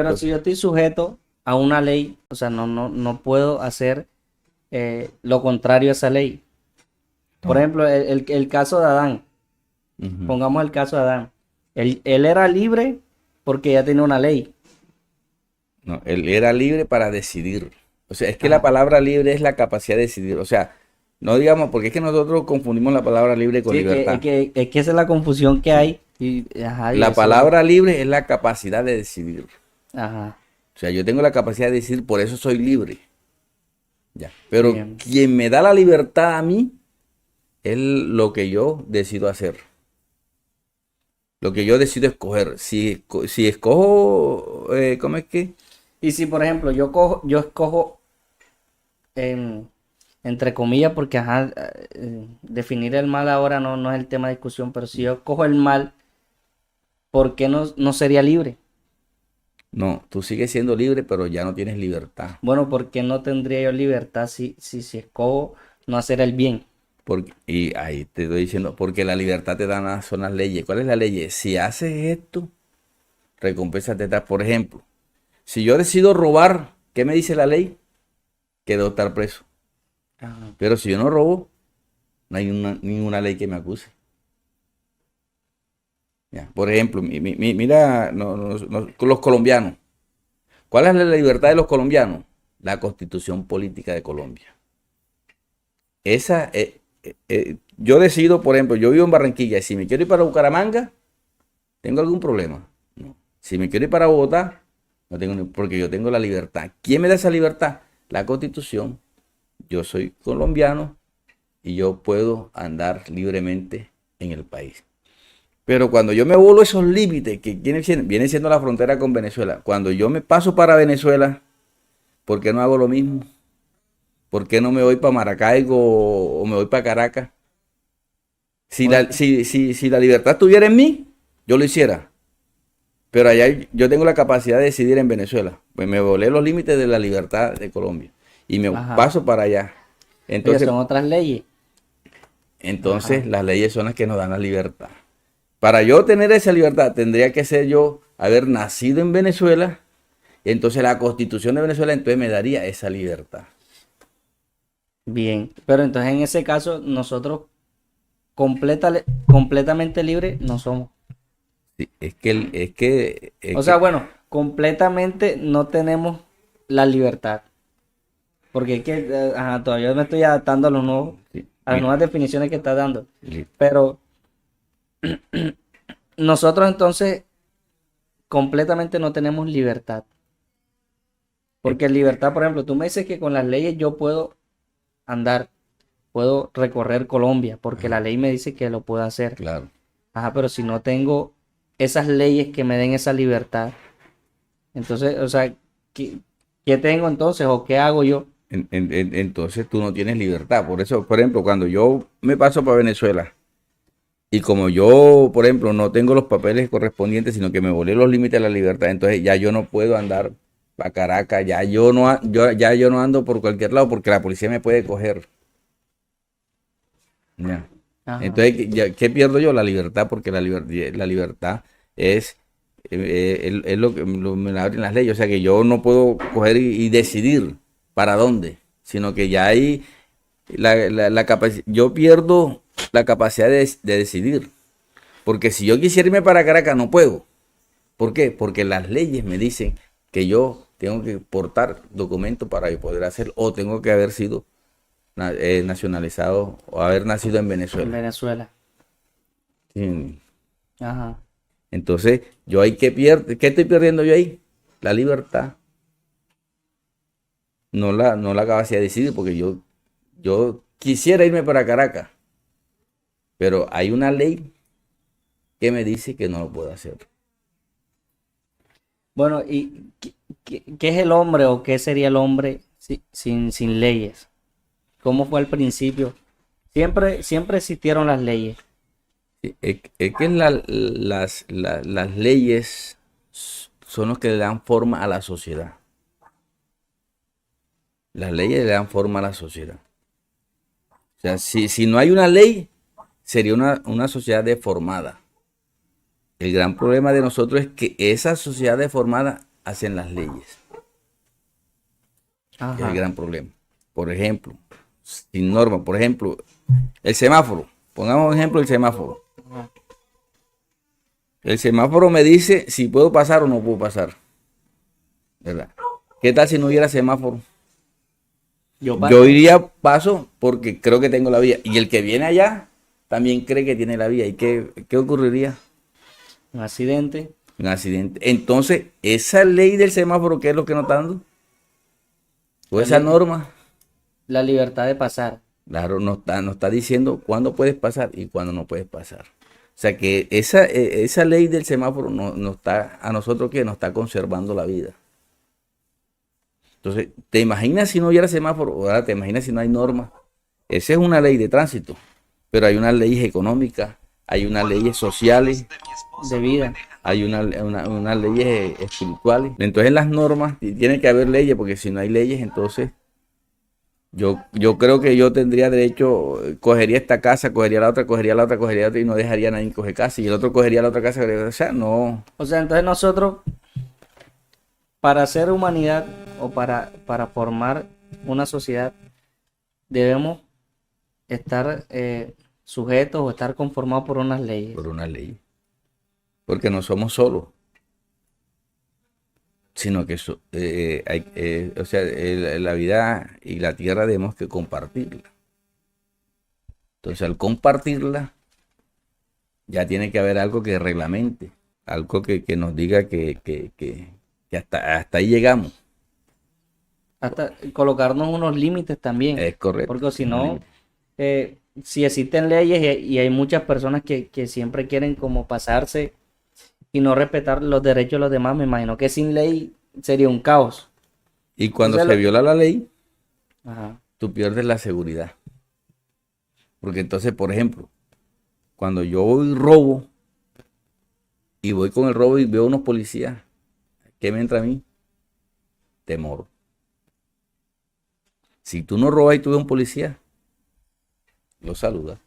Pero si yo estoy sujeto a una ley, o sea, no puedo hacer lo contrario a esa ley. Por No. ejemplo, el caso de Adán. Ujú. Pongamos el caso de Adán. Él era libre porque ya tenía una ley. No, él era libre para decidir. O sea, es que la Ajá. palabra libre es la capacidad de decidir. O sea, no digamos, porque es que nosotros confundimos la palabra libre con Sí, libertad. es que esa es la confusión que Sí. hay. Ajá, y La eso es lo que... palabra libre es la capacidad de decidir. Ajá, O sea, yo tengo la capacidad de decidir, por eso soy libre. Ya. Pero bien. quien me da la libertad a mí es lo que yo decido hacer. Lo que yo decido escoger. Si escojo, ¿cómo es que? Y si, por ejemplo, yo escojo, en- entre comillas, porque ajá, definir el mal ahora no es el tema de discusión, pero si yo escojo el mal, ¿por qué no sería libre? No, tú sigues siendo libre, pero ya no tienes libertad. Bueno, ¿por qué no tendría yo libertad si escojo no hacer el bien? Y ahí te estoy diciendo, porque la libertad te da son las leyes. ¿Cuál es la ley? Si haces esto, recompensa te da. Por ejemplo, si yo decido robar, ¿qué me dice la ley? Que debo estar preso. Ajá. Pero si yo no robo, no hay ninguna ley que me acuse. Ya. Por ejemplo, mira, los colombianos. ¿Cuál es la libertad de los colombianos? La Constitución Política de Colombia. Esa, yo decido, por ejemplo, yo vivo en Barranquilla y si me quiero ir para Bucaramanga, ¿tengo algún problema? No. Si me quiero ir para Bogotá, no tengo porque yo tengo la libertad. ¿Quién me da esa libertad? La Constitución. Yo soy colombiano y yo puedo andar libremente en el país. Pero cuando yo me vuelo esos límites, que viene siendo la frontera con Venezuela, cuando yo me paso para Venezuela, ¿por qué no hago lo mismo? ¿Por qué no me voy para Maracaibo o me voy para Caracas? Bueno, Si la libertad estuviera en mí, yo lo hiciera. Pero allá yo tengo la capacidad de decidir en Venezuela. Pues me volé los límites de la libertad de Colombia y me ajá. paso para allá. Oye, Entonces, son otras leyes. entonces Ajá. las leyes son las que nos dan la libertad. Para yo tener esa libertad, tendría que ser yo haber nacido en Venezuela. Y entonces la constitución de Venezuela entonces me daría esa libertad. Bien. Pero entonces en ese caso, nosotros completamente libres no somos. Sí, es O sea, que, bueno, completamente no tenemos la libertad. Porque es que ajá, todavía me estoy adaptando sí, a las nuevas definiciones que está dando. li- Pero nosotros entonces completamente no tenemos libertad. es- Porque libertad, por ejemplo, tú me dices que con las leyes yo puedo andar, puedo recorrer Colombia, porque la ajá, ley me dice que lo puedo hacer. claro. Ajá, pero si no tengo esas leyes que me den esa libertad, entonces, o sea, ¿qué tengo entonces o qué hago yo? Entonces tú no tienes libertad. Por eso, por ejemplo, cuando yo me paso para Venezuela y como yo, por ejemplo, no tengo los papeles correspondientes, sino que me volé los límites de la libertad, entonces ya yo no puedo andar para Caracas, ya yo no ando por cualquier lado porque la policía me puede coger. Ya. Ajá. Entonces, ¿qué pierdo yo? La libertad, porque la libertad es, es lo que me la abren las leyes. O sea que yo no puedo coger y decidir para dónde, sino que ya hay yo pierdo la capacidad de decidir. Porque si yo quisiera irme para Caracas, no puedo. ¿Por qué? Porque las leyes me dicen que yo tengo que portar documentos para yo poder hacerlo, o tengo que haber sido nacionalizado o haber nacido en En Venezuela. Venezuela. Sí. Ajá. Entonces, yo ahí ¿qué estoy perdiendo yo ahí? La libertad, no la capacidad de decidir, porque yo quisiera irme para Caracas, pero hay una ley que me dice que no lo puedo hacer. Bueno, ¿y qué es el hombre o qué sería el hombre sin leyes? ¿Cómo fue al principio? Siempre existieron las leyes. Sí, es que las leyes son los que le dan forma a la sociedad. Las leyes le dan forma a la sociedad. O sea, si no hay una ley, sería una sociedad deformada. El gran problema de nosotros es que esa sociedad deformada hacen las leyes. Es Ajá. el gran problema. Por ejemplo, sin norma, por ejemplo, el semáforo. Pongamos un ejemplo el semáforo. Ajá. El semáforo me dice si puedo pasar o no puedo pasar. ¿Verdad? ¿Qué tal si no hubiera semáforo? Yo Yo paso. iría paso porque creo que tengo la vía. Y el que viene allá también cree que tiene la vía. ¿Y qué ocurriría? Un accidente. Un accidente. Entonces, esa ley del semáforo, ¿qué es lo que nos está dando? O La, esa li- norma, la libertad de pasar. claro, nos está diciendo cuándo puedes pasar y cuándo no puedes pasar. O sea que esa ley del semáforo nos está, a nosotros que nos está conservando la vida. Entonces, ¿te imaginas si no hubiera semáforo? Ahora, ¿te imaginas si no hay normas? Esa es una ley de tránsito, pero hay unas leyes económicas, hay unas leyes sociales, De vida. hay unas leyes espirituales. Entonces, las normas, tiene que haber leyes, porque si no hay leyes, entonces yo creo que yo tendría derecho, cogería esta casa, cogería la otra, cogería la otra, cogería la otra y no dejaría a nadie coger casa. Y el otro cogería la otra casa, o sea, no. O sea, entonces nosotros, para ser humanidad o para formar una sociedad, debemos estar sujetos o estar conformados por unas leyes. Por una ley. Porque no somos solos, sino que o sea, la vida y la tierra debemos que compartirla. Entonces, al compartirla, ya tiene que haber algo que reglamente, algo que nos diga que hasta ahí llegamos. Hasta colocarnos unos límites también. Es correcto. Porque si no, si existen leyes y hay muchas personas que siempre quieren como pasarse y no respetar los derechos de los demás, me imagino que sin ley sería un caos. Y cuando Entonces, se viola la ley, ajá. tú pierdes la seguridad. Porque entonces, por ejemplo, cuando yo voy y robo y voy con el robo y veo unos policías, ¿qué me entra a mí? Temor. Si tú no robas y tú ves un policía, lo saludas.